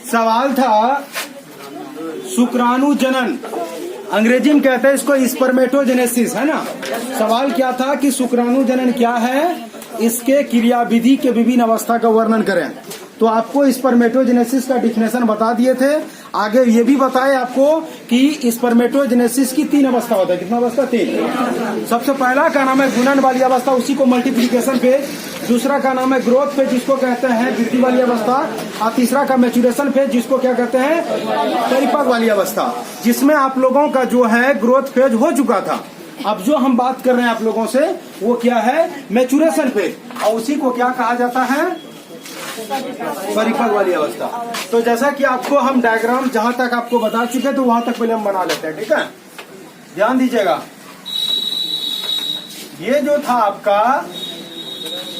सवाल था शुक्राणु जनन, अंग्रेजी में कहते हैं इसको स्पर्मेटोजेनेसिस, है ना। सवाल क्या था कि शुक्राणु जनन क्या है, इसके क्रियाविधि के विभिन्न अवस्था का वर्णन करें। तो आपको स्पर्मेटोजेनेसिस का डिफिनेशन बता दिए थे। आगे ये भी बताए आपको कि स्पर्मेटोजेनेसिस की 3 अवस्था होता है। कितना अवस्था? 3। सबसे पहला का नाम है गुणन वाली अवस्था, उसी को मल्टीप्लिकेशन फेज। दूसरा का नाम है ग्रोथ फेज, जिसको कहते हैं वृद्धि वाली अवस्था। और तीसरा का मैच्योरेशन फेज, जिसको क्या कहते हैं? परिपक्व वाली अवस्था, जिसमें आप लोगों का जो है ग्रोथ फेज हो चुका था। अब जो हम बात कर रहे हैं आप लोगों से वो क्या है? मैच्योरेशन फेज, और उसी को क्या कहा जाता है? परिपक्व वाली अवस्था। तो जैसा कि आपको हम डायग्राम जहां तक आपको बता चुके तो वहां तक पहले हम बना लेते हैं, ठीक है। ध्यान दीजिएगा, ये जो था आपका,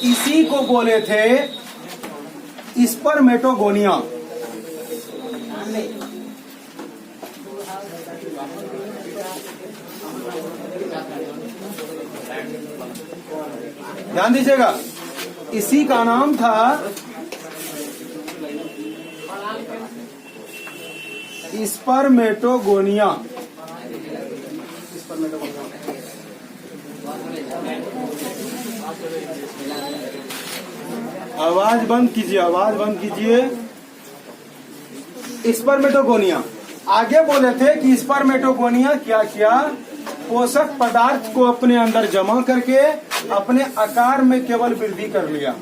इसी को बोले थे स्पर्मेटोगोनिया। ध्यान दीजिएगा, इसी का नाम था स्पर्मेटोगोनिया। आवाज बंद कीजिए, आवाज बंद कीजिए। स्पर्मेटोगोनिया। आगे बोले थे कि स्पर्मेटोगोनिया क्या किया? पोषक पदार्थ को अपने अंदर जमा करके अपने आकार में केवल वृद्धि कर लिया।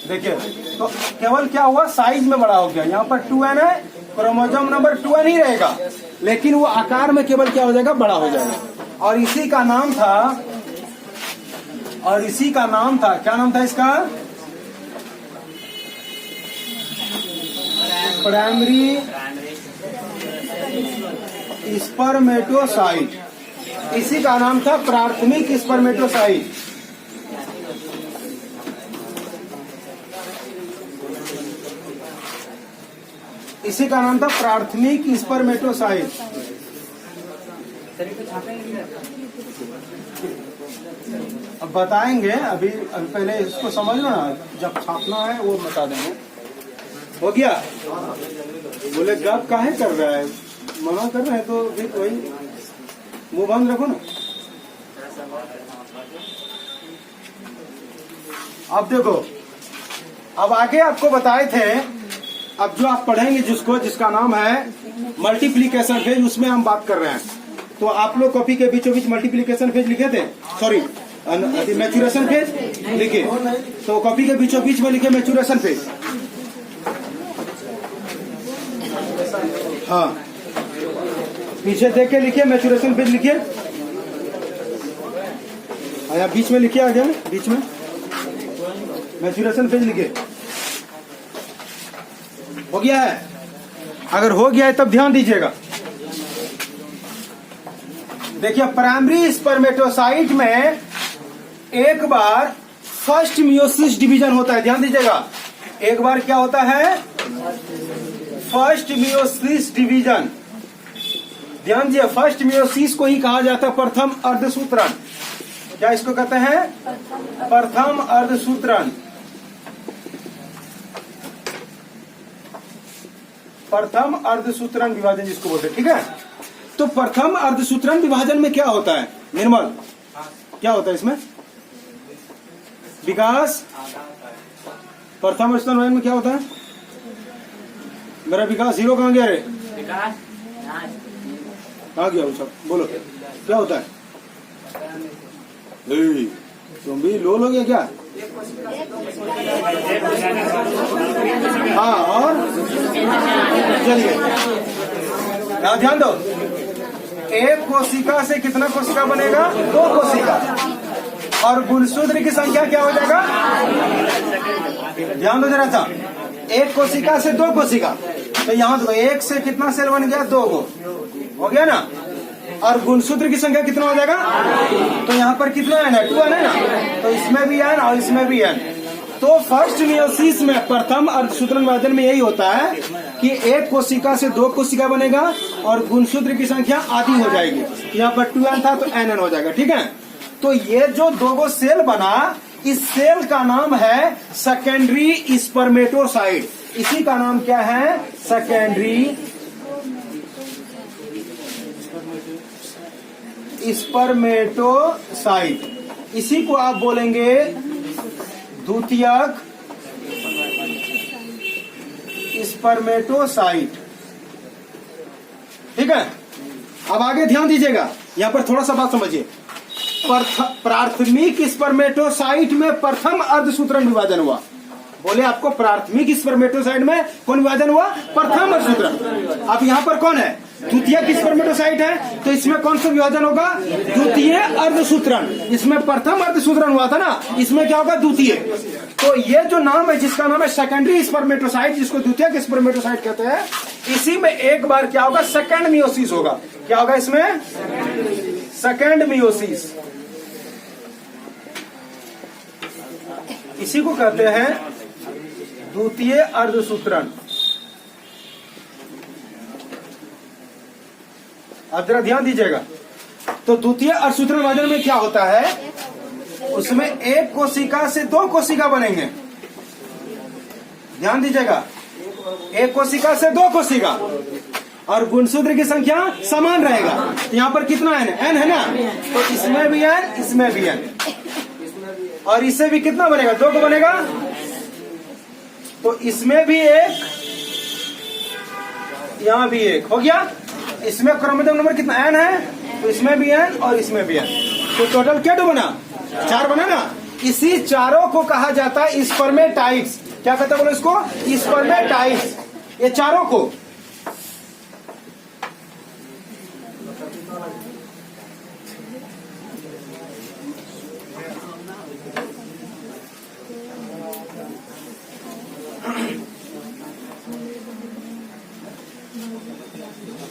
देखिए, तो केवल क्या हुआ? साइज में बड़ा हो गया। यहाँ पर 2n है, क्रोमोसोम नंबर 2n ही रहेगा, लेकिन वो आकार में केवल क्या हो जाएगा? बड़ा हो जाएगा। और इसी का नाम था, क्या नाम था इसका? Primary spermatocyte. इसी का नाम था प्राथमिक स्पर्मेटोसाइट। इसी का नाम था प्राथमिक स्पर्मेटोसाइट। अब बताएंगे, अभी पहले इसको समझना, जब छापना है वो बता देंगे। हो गया? बोले गप काहे कर रहा है, मना कर रहे हैं तो फिर वही मुंह बंद रखो ना। अब देखो, अब आगे आपको बताए थे, अब जो आप पढ़ेंगे जिसका नाम है मल्टीप्लिकेशन फेज, उसमें हम बात कर रहे हैं। तो आप लोग कॉपी के बीचों बीच मल्टीप्लिकेशन फेज लिखे थे, सॉरी मैच्योरेशन फेज लिखे, तो कॉपी के बीचों बीच में लिखे मैच्योरेशन फेज। हाँ, पीछे देख के लिखिए, मैच्योरेशन फेज लिखिए। आया बीच में लिखिए, आगे बीच में मैच्योरेशन फेज लिखिए। हो गया है? अगर हो गया है तब ध्यान दीजिएगा। देखिए, प्राइमरी स्पर्मेटोसाइट में एक बार फर्स्ट मियोसिस डिवीजन होता है। ध्यान दीजिएगा, एक बार क्या होता है? First meiosis division. ध्यान दीजिए, फर्स्ट मियोसिस को ही कहा जाता है प्रथम अर्धसूत्रण। क्या इसको कहते हैं? प्रथम अर्धसूत्रण। प्रथम अर्धसूत्रण विभाजन जिसको बोलते हैं, ठीक है। तो प्रथम अर्धसूत्रण विभाजन में क्या होता है निर्मल? क्या होता है इसमें? विकास। प्रथम अर्धसूत्रण विभाजन में क्या होता है? मेरा विकास हीरो कहाँ गया रे? विकास कहाँ गया वो सब? बोलो क्या होता है? तुम भी लो लोगे क्या? हाँ, और चलिए ध्यान दो, एक कोशिका से कितना कोशिका बनेगा? 2 कोशिका। और गुणसूत्र की संख्या क्या हो जाएगा? ध्यान दो जरा सा, एक कोशिका से 2 कोशिका, तो यहाँ तो 1 से कितना सेल बन गया? 2 गो हो गया ना। और गुणसूत्र की संख्या कितना हो जाएगा? तो यहाँ पर कितना है? 2n है ना, तो इसमें भी n और इसमें भी n। तो फर्स्ट मियोसिस में प्रथम अर्धसूत्रण विभाजन में यही होता है कि एक कोशिका से 2 कोशिका बनेगा और गुणसूत्र की संख्या आधी हो जाएगी। यहाँ पर 2n था तो nn हो जाएगा, ठीक है। तो ये जो 2 गो सेल बना, इस सेल का नाम है सेकेंडरी स्पर्मेटोसाइट। इसी का नाम क्या है? Secondary spermatocyte. इसी को आप बोलेंगे द्वितीयक स्पर्मेटोसाइट। ठीक है, अब आगे ध्यान दीजिएगा, यहां पर थोड़ा सा बात समझिए। प्राथमिक स्पर्मेटोसाइट में प्रथम अर्धसूत्रण विभाजन हुआ। बोले आपको प्राथमिक स्पर्मेटोसाइट में कौन विभाजन हुआ? प्रथम अर्धसूत्रण। अब यहाँ पर कौन है? द्वितीयक स्पर्मेटोसाइट है, तो इसमें कौन सा विभाजन होगा? द्वितीय अर्धसूत्रण। इसमें प्रथम अर्धसूत्रण हुआ था ना, इसमें क्या होगा? द्वितीय। तो ये जो नाम है, जिसका नाम है सेकेंडरी स्पर्मेटोसाइट, जिसको द्वितीयक स्पर्मेटोसाइट कहते हैं, इसी में एक बार क्या होगा? सेकेंड मियोसिस होगा। क्या होगा इसमें? Second meiosis. इसी को कहते हैं द्वितीय अर्धसूत्रण। अब जरा ध्यान दीजिएगा, तो द्वितीय अर्धसूत्रण विभाजन में क्या होता है? उसमें एक कोशिका से दो कोशिका बनेंगे। ध्यान दीजिएगा, एक कोशिका से दो कोशिका, और गुणसूत्र की संख्या समान रहेगा। तो यहाँ पर कितना एन? एन है ना, तो इसमें भी एन, इसमें भी एन, और इससे भी कितना बनेगा? दो को बनेगा। तो इसमें भी एक, यहां भी एक हो गया। इसमें क्रोमोसोम नंबर कितना? एन है, तो इसमें भी एन और इसमें भी एन, तो टोटल क्या बना? 4 बना ना। इसी चारों को कहा जाता है स्पर्मेटाइट्स। क्या कहते हैं बोलो इसको? स्पर्मेटाइट्स। ये चारों को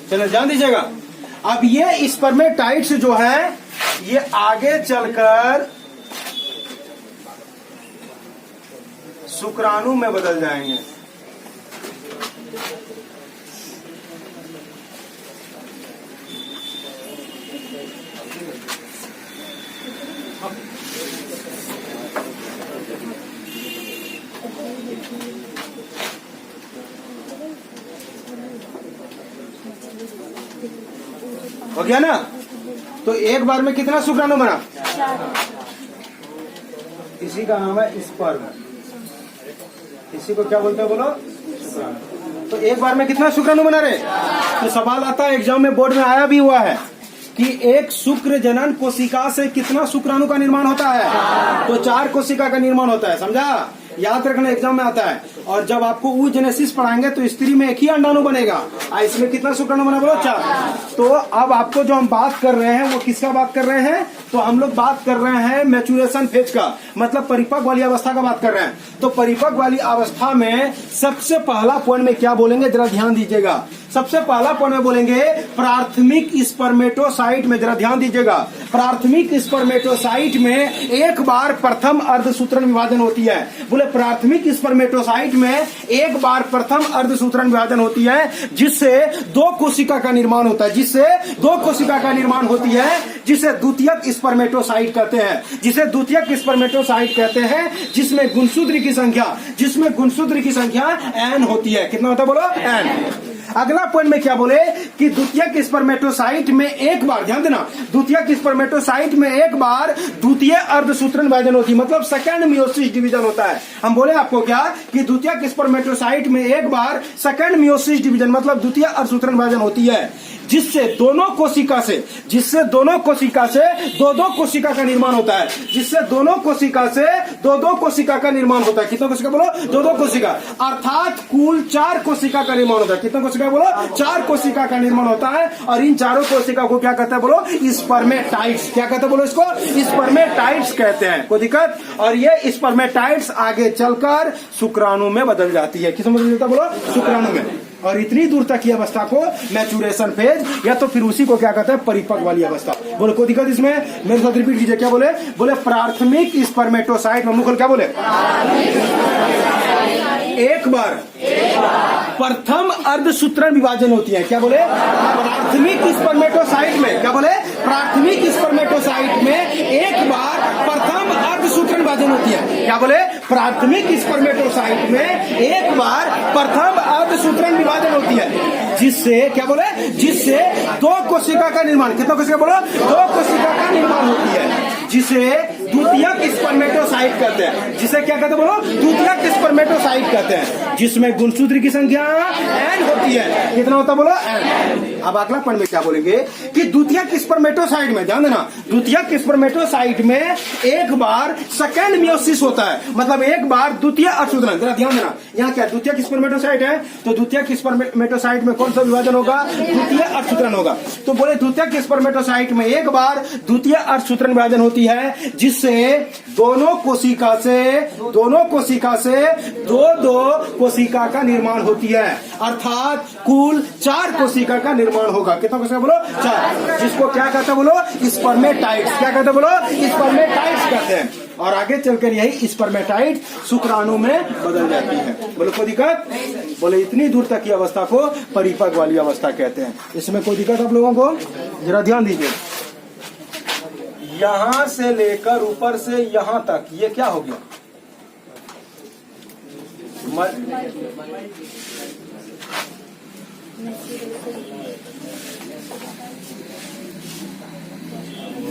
चलो ध्यान दीजिएगा। अब ये स्पर्मेटाइट्स जो है, ये आगे चलकर शुक्राणु में बदल जाएंगे। हो गया ना। तो एक बार में कितना शुक्राणु बना? इसी का नाम है स्पर्म। इसी को क्या बोलते हैं बोलो? शुक्राणु। तो एक बार में कितना शुक्राणु बना रहे? तो सवाल आता है, एग्जाम में बोर्ड में आया भी हुआ है कि एक शुक्र जनन कोशिका से कितना शुक्राणु का निर्माण होता है? तो 4 कोशिका का निर्माण होता है। समझा? याद रखना, एग्जाम में आता है। और जब आपको oogenesis पढ़ाएंगे तो स्त्री में एक ही अंडाणु बनेगा। इसमें कितना शुक्राणु बना बोलो? 4। तो अब आपको जो हम बात कर रहे हैं वो किसका बात कर रहे हैं? तो हम लोग बात कर रहे हैं मैच्योरेशन फेज का, मतलब परिपक्व वाली अवस्था का बात कर रहे हैं। तो परिपक्व वाली अवस्था में सबसे पहला पॉइंट में क्या बोलेंगे? जरा ध्यान दीजिएगा। सबसे पहला पॉइंट में बोलेंगे प्राथमिक स्पर्मेटोसाइट में। जरा ध्यान दीजिएगा, प्राथमिक स्पर्मेटोसाइट में एक बार प्रथम अर्धसूत्रण विभाजन होती है। बोले प्राथमिक स्पर्मेटोसाइट में एक बार प्रथम अर्धसूत्रण विभाजन होती है, जिससे 2 कोशिका का निर्माण होता है। जिससे 2 कोशिका का निर्माण होती है, जिसे द्वितीयक स्पर्मेटोसाइट कहते हैं। जिसे द्वितीयक स्पर्मेटोसाइट कहते हैं, जिसमें गुणसूत्र की संख्या n होती है। कितना होता है बोलो? n। अगला पॉइंट में क्या बोले कि द्वितीयक स्पर्मेटोसाइट में एक बार, ध्यान देना, द्वितीयक स्पर्मेटोसाइट में एक बार द्वितीय अर्धसूत्रण विभाजन होती है, मतलब सेकंड मियोसिस डिवीजन होता है। हम बोले आपको क्या कि द्वितीयक स्पर्मेटोसाइट में एक बार सेकंड मियोसिस डिवीजन मतलब द्वितीय अर्धसूत्रण विभाजन होती है, जिससे दोनों कोशिका से 2-2 कोशिका का निर्माण होता है। जिससे दोनों कोशिका से 2-2 कोशिका का निर्माण होता है। कितना कोशिका बोलो? 2-2 कोशिका, अर्थात कुल 4 कोशिका का निर्माण होता है। कितना कोशिका बोलो? 4 कोशिका का निर्माण होता है। और इन चारों कोशिका को क्या कहते हैं बोलो? स्पर्मेटाइट्स। क्या कहते हैं बोलो इसको? स्पर्मेटाइट्स कहते हैं। कोई दिक्कत? और ये स्पर्मेटाइट्स आगे चलकर शुक्राणु में बदल जाती है। किस में बदल जाता है बोलो? शुक्राणु में। और इतनी दूर तक की अवस्था को मैच्योरेशन फेज, या तो फिर उसी को क्या कहते हैं? परिपक्व वाली अवस्था। बोलो कोई दिक्कत इसमें? मेरे साथ रिपीट कीजिए। क्या बोले? बोले प्राथमिक स्पर्मेटोसाइट में मुखल क्या बोले? एक बार प्रथम अर्धसूत्रण विभाजन होती है। क्या बोले? प्राथमिक स्पर्मेटोसाइट में। क्या बोले? प्राथमिक स्पर्मेटोसाइट में एक बार प्रथम अर्धसूत्रण विभाजन होती है। क्या बोले? प्राथमिक स्पर्मेटोसाइट में एक बार प्रथम अर्धसूत्रण विभाजन होती है, जिससे क्या बोले, जिससे दो कोशिका का निर्माण, कितना कोशिका बोलो, दो कोशिका का निर्माण होती है, जिसे द्वितीयक स्पर्मेटोसाइट कहते हैं। जिसे क्या कहते हैं बोलो, द्वितीयक स्पर्मेटोसाइट कहते हैं, जिसमें गुणसूत्र की संख्या n होती है। कितना होता है बोलो, n। अब अगला पॉइंट में क्या बोलेंगे कि द्वितीयक स्पर्मेटोसाइट में, ध्यान देना, द्वितीयक स्पर्मेटोसाइट में एक बार सेकेंड मियोसिस होता है, मतलब एक बार द्वितीय अर्धसूत्रण। जरा ध्यान देना, यहाँ क्या द्वितीयक स्पर्मेटोसाइट है, तो द्वितीयक स्पर्मेटोसाइट में कौन सा विभाजन होगा, द्वितीय अर्धसूत्रण होगा। तो बोले द्वितीयक स्पर्मेटोसाइट में एक बार द्वितीय अर्धसूत्रण विभाजन होती है, जिससे दोनों कोशिका से दो कोशिका का निर्माण होती है, अर्थात कुल 4 कोशिका का निर्माण होगा। कितना कोशिका बोलो, 4, जिसको क्या कहते हैं बोलो, स्पर्मेटाइट्स। क्या कहते हैं बोलो, स्पर्मेटाइट्स कहते हैं। और आगे चलकर यही स्पर्मेटाइट शुक्राणु में बदल जाती है। बोलो कोई दिक्कत, बोले इतनी दूर तक की अवस्था को परिपक्व वाली अवस्था कहते हैं। इसमें कोई दिक्कत आप लोगों को, जरा ध्यान दीजिए, यहां से लेकर ऊपर से यहां तक ये क्या हो गया,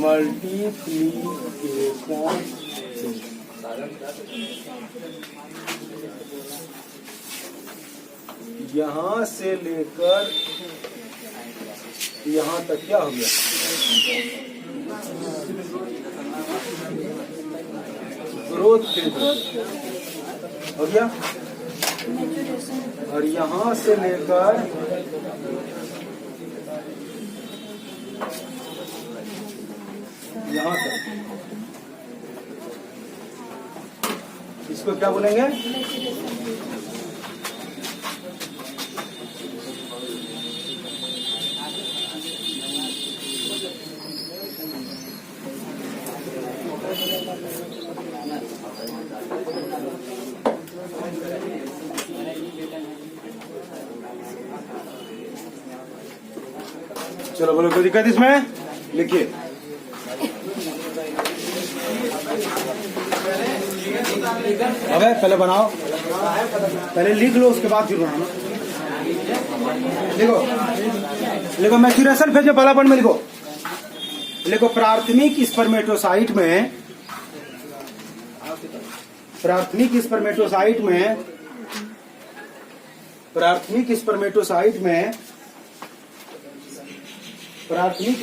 मल्टीप्लीकेशन। यहां से लेकर यहां तक क्या हो गया, ग्रोथ हो गया। और यहां से लेकर यहां तक, इसको क्या बोलेंगे, चलो बोलो कोई दिक्कत इसमें, लिखिए। अबे पहले बनाओ, पहले लिख लो, उसके बाद फिर बनाना। लिखो मैच्योरेशन फेज में पहला पॉइंट में लिखो प्राथमिक स्पर्मेटोसाइट में, प्राथमिक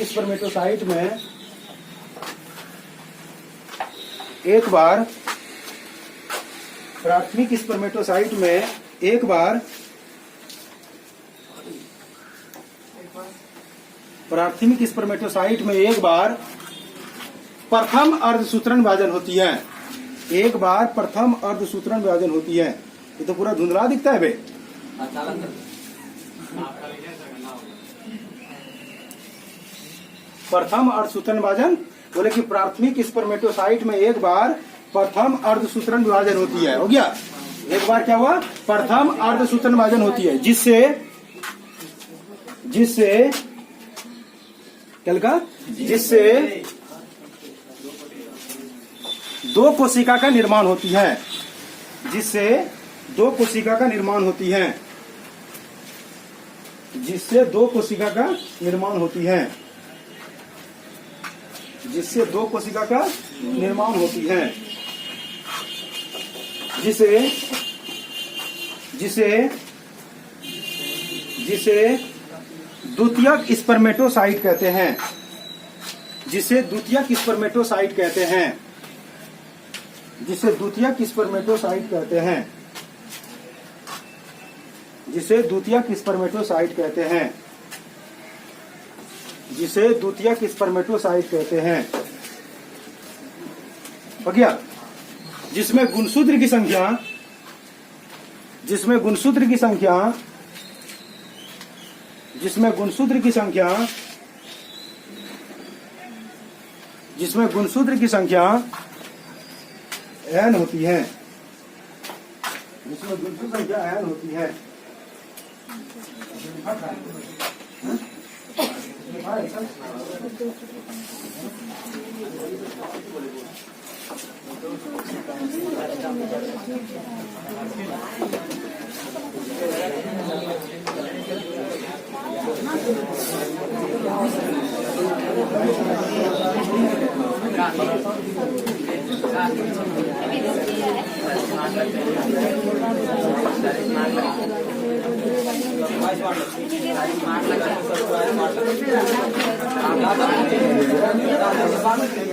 स्पर्मेटोसाइट में एक बार प्रथम अर्धसूत्रण विभाजन होती है। एक बार प्रथम अर्धसूत्रण विभाजन होती है। ये तो पूरा धुंधला दिखता है बे। प्रथम अर्धसूत्रण विभाजन बोले कि प्राथमिक स्पर्मेटोसाइट में एक बार प्रथम अर्धसूत्रण विभाजन होती है। हो गया, एक बार क्या हुआ, प्रथम अर्धसूत्रण विभाजन होती है, जिससे दो कोशिका का निर्माण होती है, जिससे दो कोशिका का निर्माण होती है, जिससे दो कोशिका का निर्माण होती है, जिससे दो कोशिका का निर्माण होती है, जिसे द्वितीयक स्पर्मेटोसाइट कहते हैं, जिसे द्वितीयक स्पर्मेटोसाइट कहते हैं, जिसे द्वितीयक स्पर्मेटोसाइट कहते हैं, जिसे द्वितीयक स्पर्मेटोसाइट कहते हैं, जिसे द्वितीयक स्पर्मेटोसाइट कहते हैं। हो गया, जिसमें गुणसूत्र की संख्या, जिसमें गुणसूत्र की संख्या n होती है, जिसमें गुणसूत्र संख्या n होती है।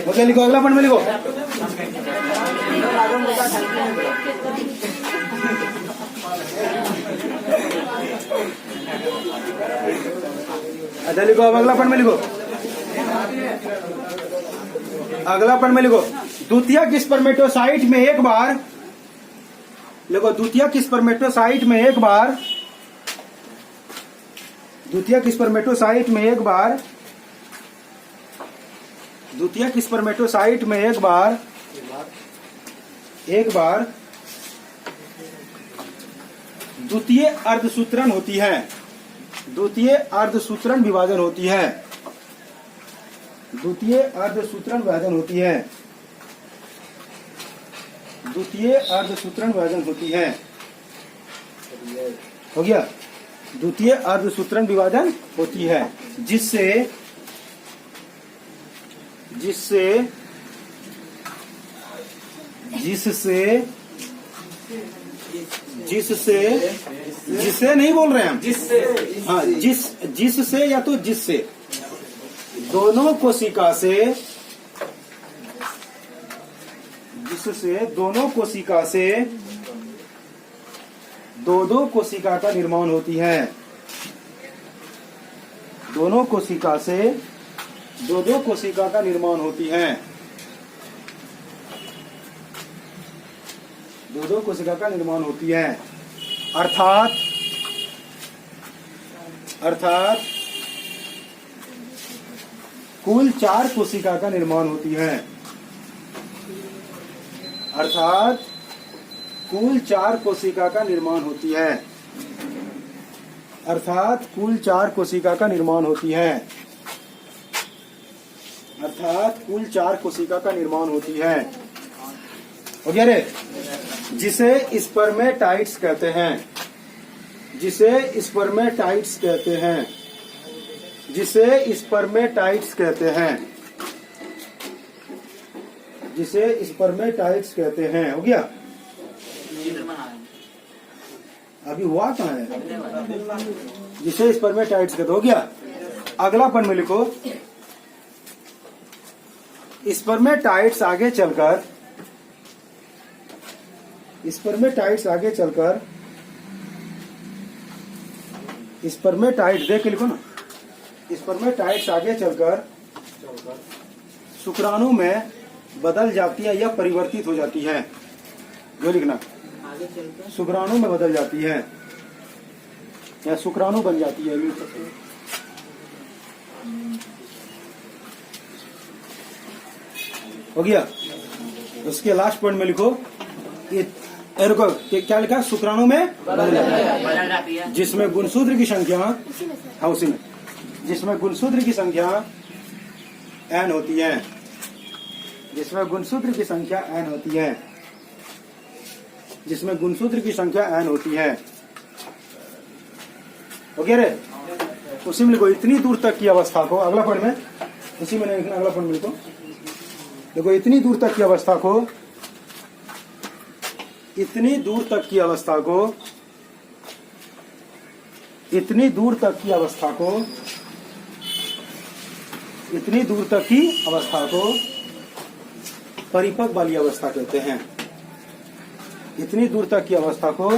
ओके लिखो, अगला पॉइंट में लिखो। अच्छा लिखो, अब अगला पॉइंट में लिखो। अगला पॉइंट में लिखो, द्वितीयक स्पर्मेटोसाइट में एक बार लिखो, द्वितीयक स्पर्मेटोसाइट में एक बार, द्वितीयक स्पर्मेटोसाइट में एक बार, द्वितीयक स्पर्मेटोसाइट में एक बार द्वितीय अर्धसूत्रण होती है, द्वितीय अर्धसूत्रण विभाजन होती है, द्वितीय अर्धसूत्रण विभाजन होती है, द्वितीय अर्धसूत्रण विभाजन होती है। हो गया, द्वितीय अर्धसूत्रण विभाजन होती है, जिससे जिससे जिससे जिससे जिससे नहीं बोल रहे हैं हम, जिससे, हाँ, जिससे या तो जिससे दोनों कोशिका से, जिससे दोनों कोशिका से दो कोशिका का निर्माण होती है, दोनों कोशिका से दो कोशिका का निर्माण होती है, दो कोशिका का निर्माण होती है। अर्थात कुल 4 कोशिका का निर्माण होती है, अर्थात कुल 4 कोशिका का निर्माण होती है, अर्थात कुल 4 कोशिका का निर्माण होती है, अर्थात कुल 4 कोशिका का निर्माण होती है। हो गया रे, जिसे स्पर्मेटाइट्स कहते हैं, जिसे स्पर्मेटाइट्स कहते हैं, जिसे स्पर्मेटाइट्स कहते हैं, जिसे स्पर्मेटाइट्स कहते हैं। हो गया, अभी हुआ कहाँ है, जिसे स्पर्मेटाइट्स कहते। हो गया, अगला पॉइंट में लिखो, स्पर्मेटाइट्स आगे चलकर, स्पर्मेटाइट्स आगे चलकर, स्पर्मेटाइट देख के लिखो ना, स्पर्मेटाइट्स आगे चलकर शुक्राणु में बदल जाती है या परिवर्तित हो जाती है। जो लिखना, शुक्राणु में बदल जाती है या शुक्राणु बन जाती है। हो गया, उसके लास्ट पॉइंट में लिखो, रुको, क्या लिखा, शुक्राणु में बदल जाती है, जिसमें गुणसूत्र की संख्या, हाँ उसी में, जिसमें गुणसूत्र की संख्या n होती है, जिसमें गुणसूत्र की संख्या n होती है, जिसमें गुणसूत्र की संख्या n होती है। ओके रे, उसी में लिखो, इतनी दूर तक की अवस्था को, अगला पॉइंट में उसी में लिखना, अगला पॉइंट में लिखो, देखो इतनी दूर तक की अवस्था को, इतनी दूर तक की अवस्था को, इतनी दूर तक की अवस्था को, इतनी दूर तक की अवस्था को परिपक्व वाली अवस्था कहते हैं, इतनी दूर तक की अवस्था को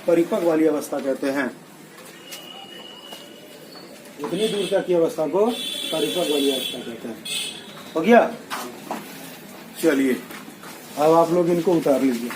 परिपक्व वाली अवस्था कहते हैं, इतनी दूर तक की अवस्था को परिपक्व वाली अवस्था कहते हैं। हो गया, चलिए अब आप लोग इनको उतार लीजिए।